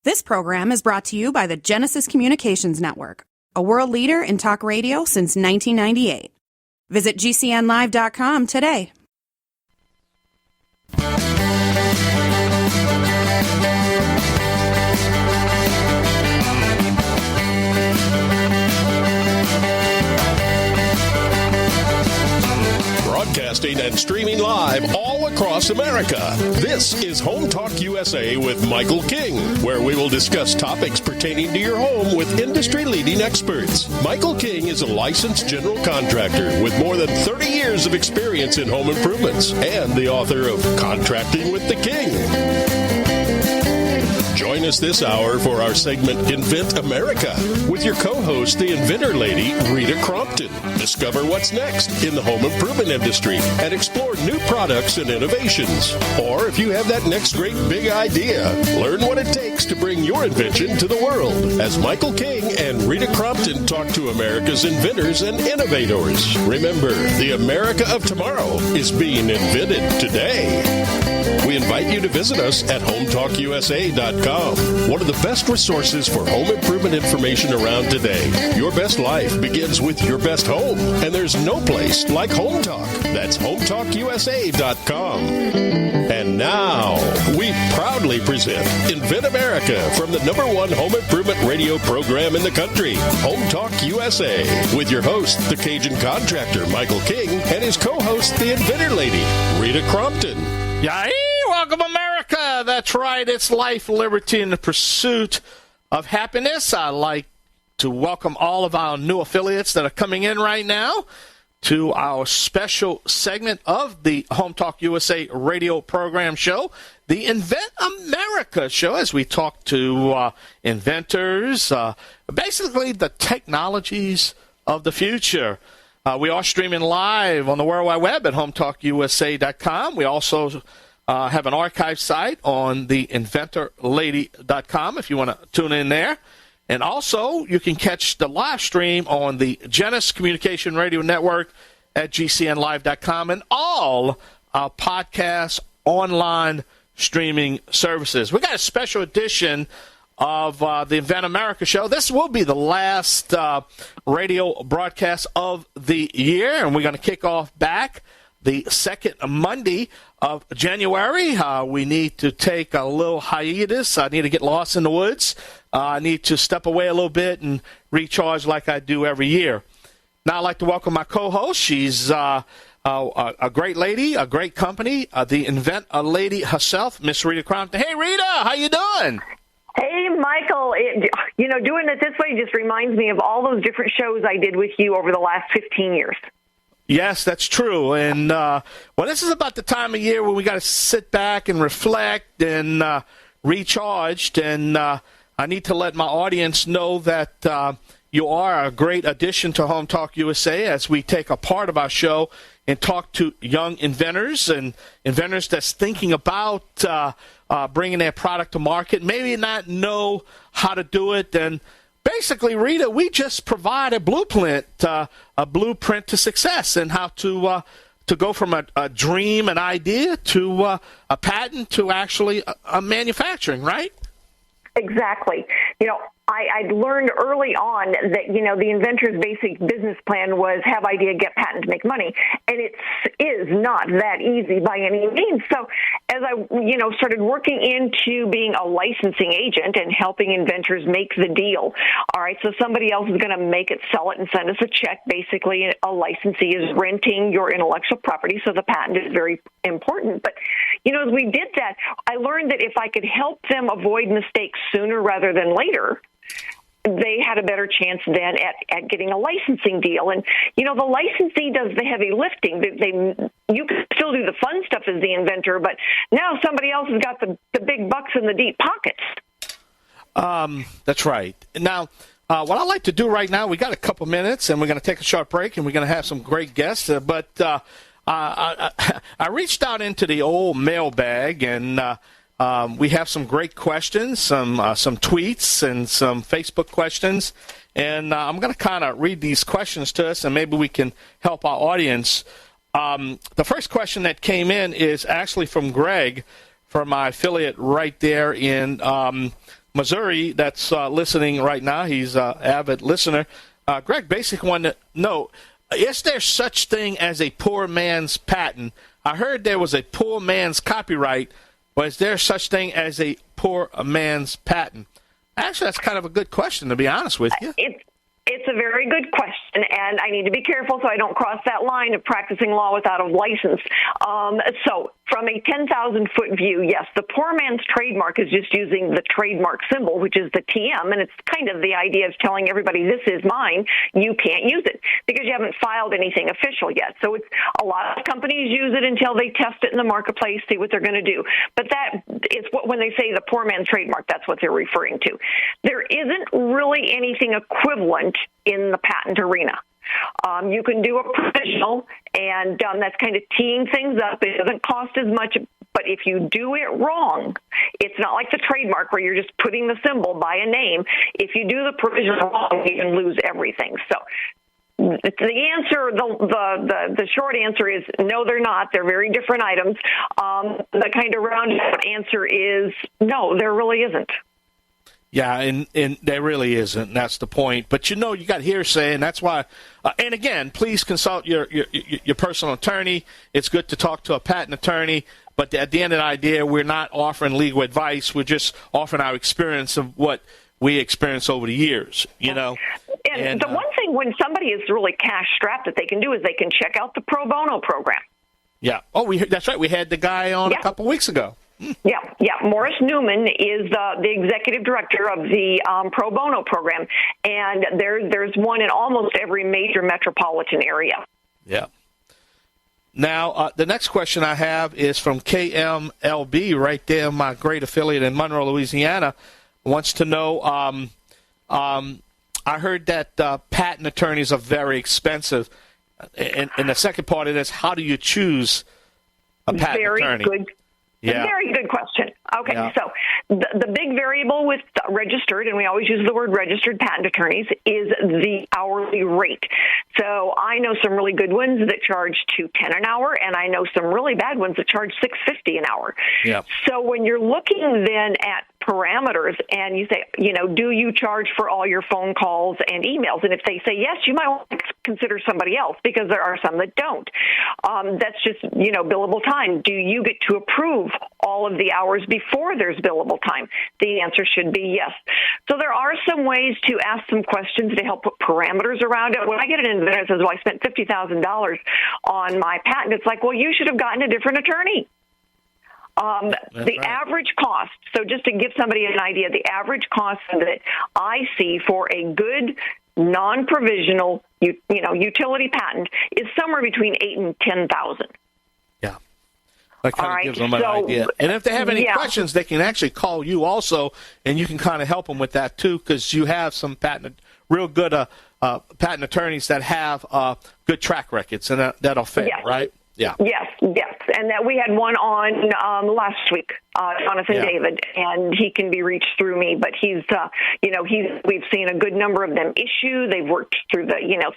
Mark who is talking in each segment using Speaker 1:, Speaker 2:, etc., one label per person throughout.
Speaker 1: This program is brought to you by the Genesis Communications Network, a world leader in talk radio since 1998. Visit GCNlive.com today.
Speaker 2: Broadcasting and streaming live all across America. This is Home Talk USA with Michael King, where we will discuss topics pertaining to your home with industry-leading experts. Michael King is a licensed general contractor with more than 30 years of experience in home improvements and the author of Contracting with the King. Join us this hour for our segment Invent America with your co-host, the Inventor Lady, Rita Crompton. Discover what's next in the home improvement industry and explore new products and innovations. Or if you have that next great big idea, learn what it takes to bring your invention to the world as Michael King and Rita Crompton talk to America's inventors and innovators. Remember, the America of tomorrow is being invented today. We invite you to visit us at HomeTalkUSA.com, one of the best resources for home improvement information around today. Your best life begins with your best home, and there's no place like Home Talk. That's HomeTalkUSA.com. And now, we proudly present Invent America from the #1 home improvement radio program in the country, Home Talk USA, with your host, the Cajun contractor, Michael King, and his co-host, the Inventor Lady, Rita Crompton.
Speaker 3: Yay! Welcome, America. That's right. It's life, liberty, and the pursuit of happiness. I'd like to welcome all of our new affiliates that are coming in right now to our special segment of the Home Talk USA radio program show, the Invent America show, as we talk to inventors, basically the technologies of the future. We are streaming live on the World Wide Web at HomeTalkUSA.com. We also have an archive site on the inventorlady.com if you want to tune in there. And also, you can catch the live stream on the Genesis Communication Radio Network at GCNlive.com and all our podcast online streaming services. We got a special edition of the Invent America show. This will be the last radio broadcast of the year, and we're going to kick off back the second Monday of January. We need to take a little hiatus. I need to get lost in the woods. I need to step away a little bit and recharge like I do every year. Now I'd like to welcome my co-host. She's a great lady, a great company, the Inventor Lady herself, Miss Rita Crompton. Hey, Rita, how you doing?
Speaker 4: Hey, Michael. Doing it this way just reminds me of all those different shows I did with you over the last 15 years.
Speaker 3: Yes, that's true. And, this is about the time of year where we got to sit back and reflect and recharged. And I need to let my audience know that you are a great addition to Home Talk USA as we take a part of our show and talk to young inventors and inventors that's thinking about bringing their product to market, maybe not know how to do it. And basically, Rita, we just provide a blueprint to success and how to go from a dream, an idea, to a patent, to actually a manufacturing, right?
Speaker 4: Exactly. I learned early on that, the inventor's basic business plan was have idea, get patent, make money. And it is not that easy by any means. So as I, started working into being a licensing agent and helping inventors make the deal, all right, so somebody else is going to make it, sell it, and send us a check. Basically, a licensee is renting your intellectual property, so the patent is very important. But, as we did that, I learned that if I could help them avoid mistakes sooner rather than later, they had a better chance then at getting a licensing deal. And, the licensee does the heavy lifting. You can still do the fun stuff as the inventor, but now somebody else has got the big bucks in the deep pockets.
Speaker 3: That's right. Now, what I'd like to do right now, we got a couple minutes, and we're going to take a short break, and we're going to have some great guests. But I reached out into the old mailbag, and we have some great questions, some tweets, and some Facebook questions. And I'm going to kind of read these questions to us, and maybe we can help our audience. The first question that came in is actually from Greg, from my affiliate right there in Missouri that's listening right now. He's an avid listener. Greg basically wanted to know, is there such thing as a poor man's patent? I heard there was a poor man's copyright, but is there such thing as a poor man's patent? Actually, that's kind of a good question, to be honest with you.
Speaker 4: It's a very good question, and I need to be careful so I don't cross that line of practicing law without a license. So from a 10,000-foot view, yes, the poor man's trademark is just using the trademark symbol, which is the TM, and it's kind of the idea of telling everybody, this is mine, you can't use it, because you haven't filed anything official yet. So it's a lot of companies use it until they test it in the marketplace, see what they're going to do. But that is what, when they say the poor man's trademark, that's what they're referring to. There isn't really anything equivalent in the patent arena. You can do a provisional, and that's kind of teeing things up. It doesn't cost as much, but if you do it wrong, it's not like the trademark where you're just putting the symbol by a name. If you do the provisional wrong, you can lose everything. So the answer, the short answer is no, they're not. They're very different items. The kind of roundabout answer is no, there really isn't.
Speaker 3: Yeah, and there really isn't. That's the point. But you got hearsay, and that's why. And again, please consult your personal attorney. It's good to talk to a patent attorney. But at the end of the idea, we're not offering legal advice. We're just offering our experience of what we experienced over the years. And
Speaker 4: the one thing when somebody is really cash strapped that they can do is they can check out the pro bono program.
Speaker 3: Yeah. Oh, that's right. We had the guy on a couple weeks ago.
Speaker 4: Yeah. Morris Newman is the executive director of the pro bono program, and there's one in almost every major metropolitan area. Yeah.
Speaker 3: Now, the next question I have is from KMLB, right there, my great affiliate in Monroe, Louisiana, wants to know, I heard that patent attorneys are very expensive. And the second part of this, how do you choose a patent attorney?
Speaker 4: Very good. Yeah. Very good question. Okay, so the big variable with registered, and we always use the word registered patent attorneys, is the hourly rate. So I know some really good ones that charge $2.10 an hour, and I know some really bad ones that charge $6.50 an hour. Yeah. So when you're looking then at parameters and you say, do you charge for all your phone calls and emails? And if they say yes, you might want to consider somebody else, because there are some that don't. That's just, billable time. Do you get to approve all of the hours before there's billable time? The answer should be yes. So there are some ways to ask some questions to help put parameters around it. When I get an inventor that says, well, I spent $50,000 on my patent, it's like, well, you should have gotten a different attorney. The average cost, so just to give somebody an idea, the average cost that I see for a good non-provisional utility patent is somewhere between $8,000 and $10,000. Yeah.
Speaker 3: That kind of gives them an idea. And if they have any questions, they can actually call you also, and you can kind of help them with that too, because you have some real good patent attorneys that have good track records, and that'll fit, right? Yeah. Yes.
Speaker 4: And that we had one on last week, Jonathan David, and he can be reached through me. But he's we've seen a good number of them issue. They've worked through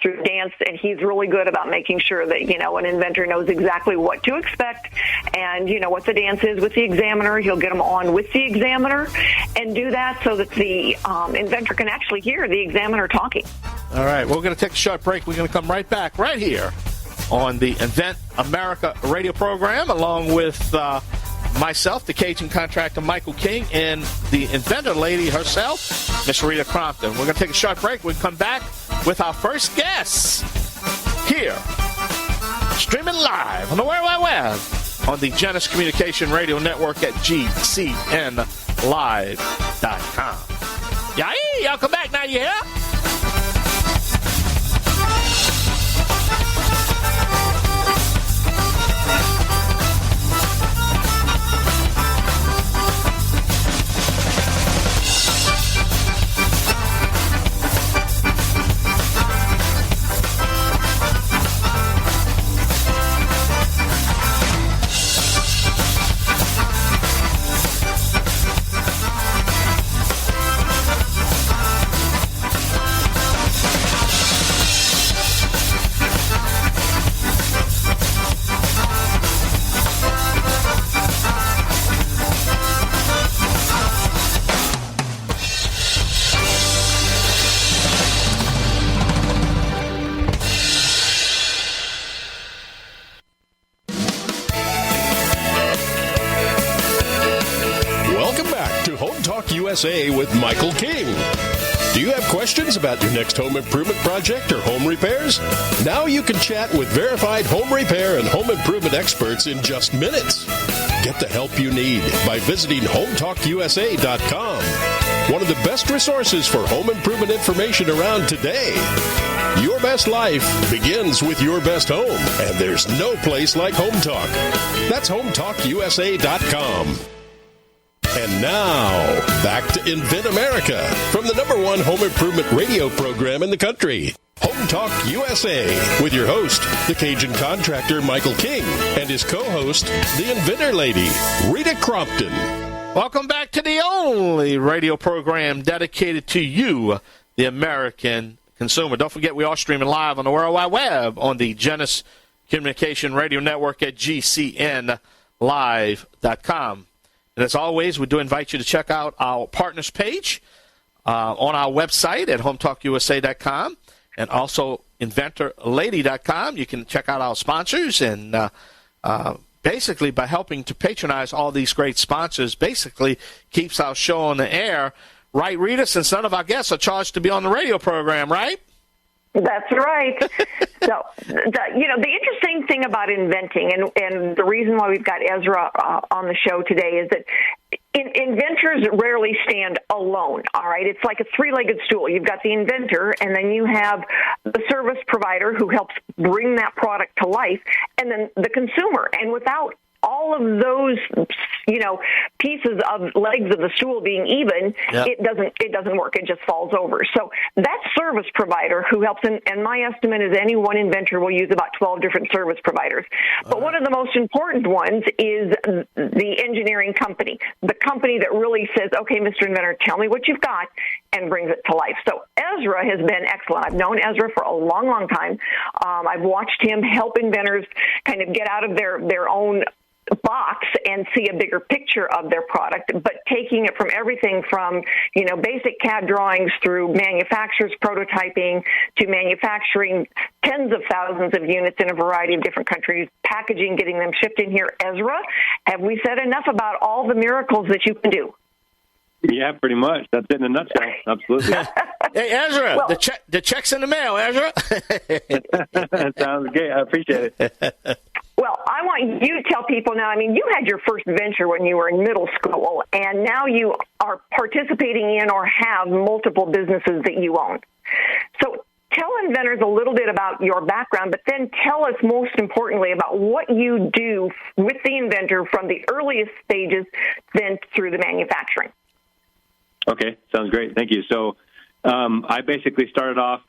Speaker 4: through dance, and he's really good about making sure that an inventor knows exactly what to expect, and what the dance is with the examiner. He'll get them on with the examiner and do that so that the inventor can actually hear the examiner talking.
Speaker 3: All right, we're going to take a short break. We're going to come right back right here on the Invent America radio program, along with myself, the Cajun contractor Michael King, and the Inventor Lady herself, Miss Rita Crompton. We're going to take a short break. We'll come back with our first guest here, streaming live on the World Wide Web on the Genesis Communication Radio Network at GCNlive.com. Y'all come back now, you hear?
Speaker 2: Talk USA with Michael King. Do you have questions about your next home improvement project or home repairs? Now you can chat with verified home repair and home improvement experts in just minutes. Get the help you need by visiting HometalkUSA.com. One of the best resources for home improvement information around today. Your best life begins with your best home, and there's no place like Home Talk. That's HometalkUSA.com. And now, back to Invent America from the #1 home improvement radio program in the country, Home Talk USA, with your host, the Cajun contractor Michael King, and his co-host, the Inventor Lady, Rita Crompton.
Speaker 3: Welcome back to the only radio program dedicated to you, the American consumer. Don't forget, we are streaming live on the World Wide Web on the Genesis Communication Radio Network at GCNlive.com. And as always, we do invite you to check out our partners page on our website at HometalkUSA.com and also InventorLady.com. You can check out our sponsors, and basically by helping to patronize all these great sponsors basically keeps our show on the air. Right, Rita, since none of our guests are charged to be on the radio program, right?
Speaker 4: That's right. So, the interesting thing about inventing, and the reason why we've got Ezra on the show today, is that inventors rarely stand alone, all right? It's like a three-legged stool. You've got the inventor, and then you have the service provider who helps bring that product to life, and then the consumer. And without all of those, pieces of legs of the stool being even, it doesn't work. It just falls over. So that service provider who helps, and my estimate is any one inventor will use about 12 different service providers. But one of the most important ones is the engineering company, the company that really says, okay, Mr. Inventor, tell me what you've got, and brings it to life. So Ezra has been excellent. I've known Ezra for a long, long time. I've watched him help inventors kind of get out of their own box and see a bigger picture of their product, but taking it from everything from, basic CAD drawings through manufacturers prototyping to manufacturing tens of thousands of units in a variety of different countries, packaging, getting them shipped in here. Ezra, have we said enough about all the miracles that you can do?
Speaker 5: Yeah, pretty much. That's it in a nutshell. Absolutely.
Speaker 3: Hey, Ezra, the check's in the mail, Ezra.
Speaker 5: Sounds great. I appreciate it.
Speaker 4: Well, I want you to tell people now, you had your first venture when you were in middle school, and now you are participating in or have multiple businesses that you own. So tell inventors a little bit about your background, but then tell us most importantly about what you do with the inventor from the earliest stages then through the manufacturing.
Speaker 5: Okay, sounds great. Thank you. So I basically started off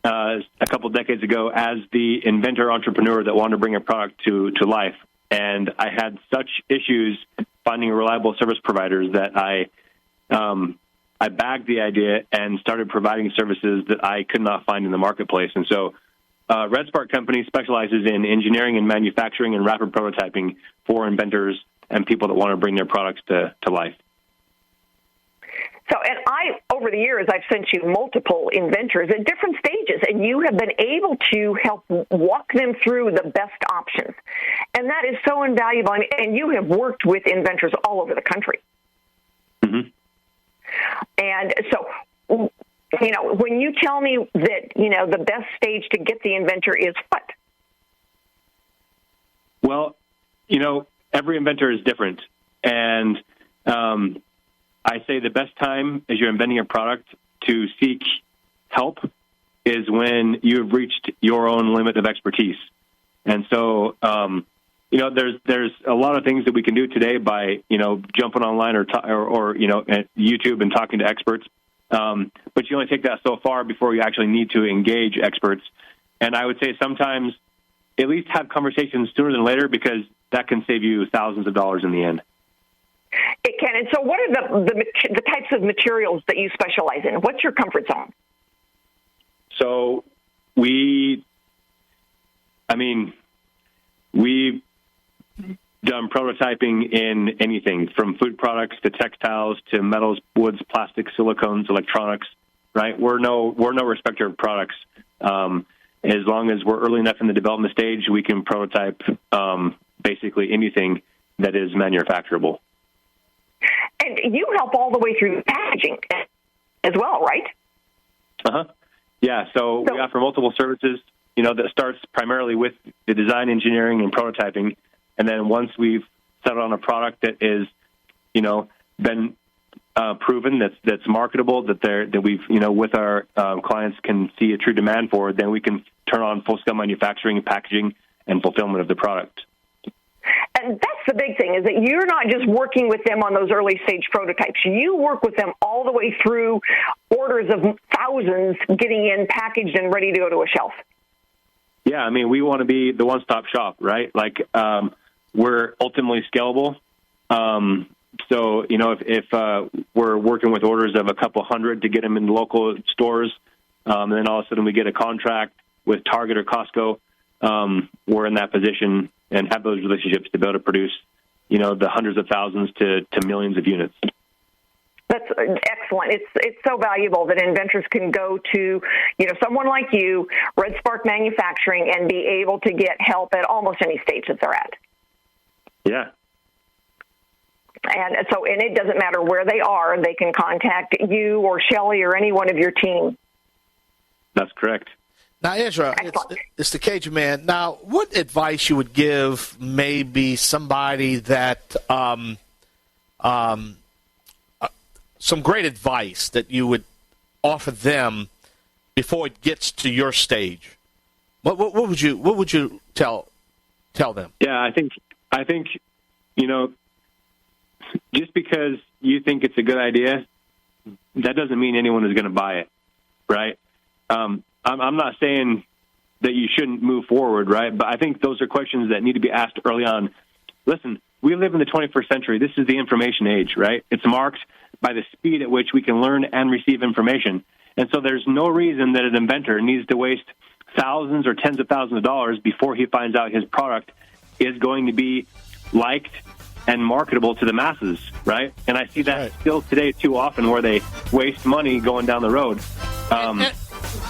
Speaker 5: a couple decades ago as the inventor entrepreneur that wanted to bring a product to life. And I had such issues finding reliable service providers that I bagged the idea and started providing services that I could not find in the marketplace. And so Red Spark Company specializes in engineering and manufacturing and rapid prototyping for inventors and people that want to bring their products to life.
Speaker 4: So, and over the years, I've sent you multiple inventors at different stages, and you have been able to help walk them through the best options. And that is so invaluable. And you have worked with inventors all over the country.
Speaker 5: Mm-hmm.
Speaker 4: And so, when you tell me that, the best stage to get the inventor is what?
Speaker 5: Well, every inventor is different. And I say the best time as you're inventing a product to seek help is when you've reached your own limit of expertise. And so, there's a lot of things that we can do today by, jumping online or at YouTube and talking to experts. But you only take that so far before you actually need to engage experts. And I would say sometimes at least have conversations sooner than later, because that can save you thousands of dollars in the end.
Speaker 4: It can. And so what are the types of materials that you specialize in? What's your comfort zone?
Speaker 5: So we've done prototyping in anything from food products to textiles to metals, woods, plastics, silicones, electronics, right? We're no respecter of products. As long as we're early enough in the development stage, we can prototype basically anything that is manufacturable.
Speaker 4: And you help all the way through the packaging as well, right?
Speaker 5: Yeah, so we offer multiple services, that starts primarily with the design, engineering, and prototyping. And then once we've settled on a product that is, been proven, that's marketable, that we've, with our clients can see a true demand for, then we can turn on full-scale manufacturing and packaging and fulfillment of the product.
Speaker 4: And that's the big thing, is that you're not just working with them on those early stage prototypes. You work with them all the way through orders of thousands getting in, packaged, and ready to go to a shelf.
Speaker 5: Yeah, we want to be the one-stop shop, right? Like, we're ultimately scalable. So, if we're working with orders of a couple hundred to get them in local stores, and then all of a sudden we get a contract with Target or Costco, we're in that position and have those relationships to be able to produce, the hundreds of thousands to millions of units.
Speaker 4: That's excellent. It's so valuable that inventors can go to, someone like you, Red Spark Manufacturing, and be able to get help at almost any stage that they're at.
Speaker 5: Yeah.
Speaker 4: And it doesn't matter where they are, they can contact you or Shelley or any one of your team.
Speaker 5: That's correct.
Speaker 3: Now, Ezra, it's the Cajun Man. Now, what advice you would give maybe somebody that some great advice that you would offer them before it gets to your stage? What would you tell them?
Speaker 5: Yeah, I think just because you think it's a good idea, that doesn't mean anyone is going to buy it, right? I'm not saying that you shouldn't move forward, right? But I think those are questions that need to be asked early on. Listen, we live in the 21st century. This is the information age, right? It's marked by the speed at which we can learn and receive information. And so there's no reason that an inventor needs to waste thousands or tens of thousands of dollars before he finds out his product is going to be liked and marketable to the masses, right? And I see that still today too often, where they waste money going down the road.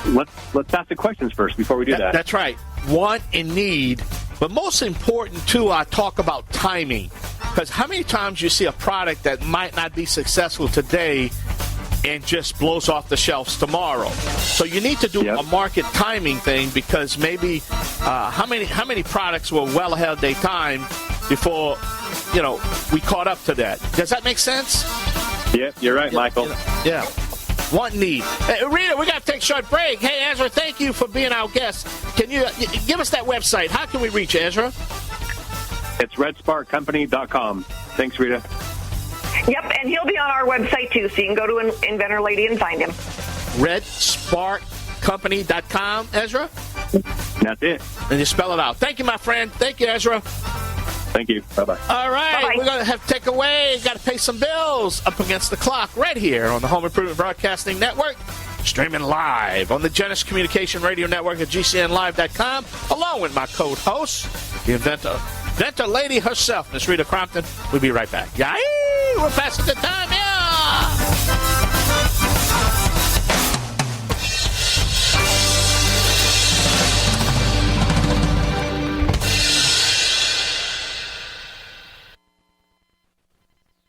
Speaker 5: Let's ask the questions first before we do that.
Speaker 3: That's right. Want and need. But most important, too, I talk about timing. Because how many times you see a product that might not be successful today and just blows off the shelves tomorrow? So you need to do a market timing thing, because maybe how many products were well ahead of their time before, we caught up to that. Does that make sense?
Speaker 5: Yep, you're right, Michael.
Speaker 3: Yeah. Want, need. Hey, Rita, we got to take a short break. Hey, Ezra, thank you for being our guest. Can you give us that website? How can we reach Ezra?
Speaker 5: It's redsparkcompany.com. Thanks, Rita.
Speaker 4: Yep, and he'll be on our website, too, so you can go to Inventor Lady and find him.
Speaker 3: redsparkcompany.com, Ezra?
Speaker 5: That's it.
Speaker 3: And you spell it out. Thank you, my friend. Thank you, Ezra.
Speaker 5: Thank you. Bye-bye.
Speaker 3: All right.
Speaker 4: Bye-bye.
Speaker 3: We're going to have to take away. Got to pay some bills. Up Against the Clock right here on the Home Improvement Broadcasting Network. Streaming live on the Genesis Communication Radio Network at GCNlive.com, along with my co-host, the Inventor Lady herself, Miss Rita Crompton. We'll be right back. Yay! We're passing the time, man.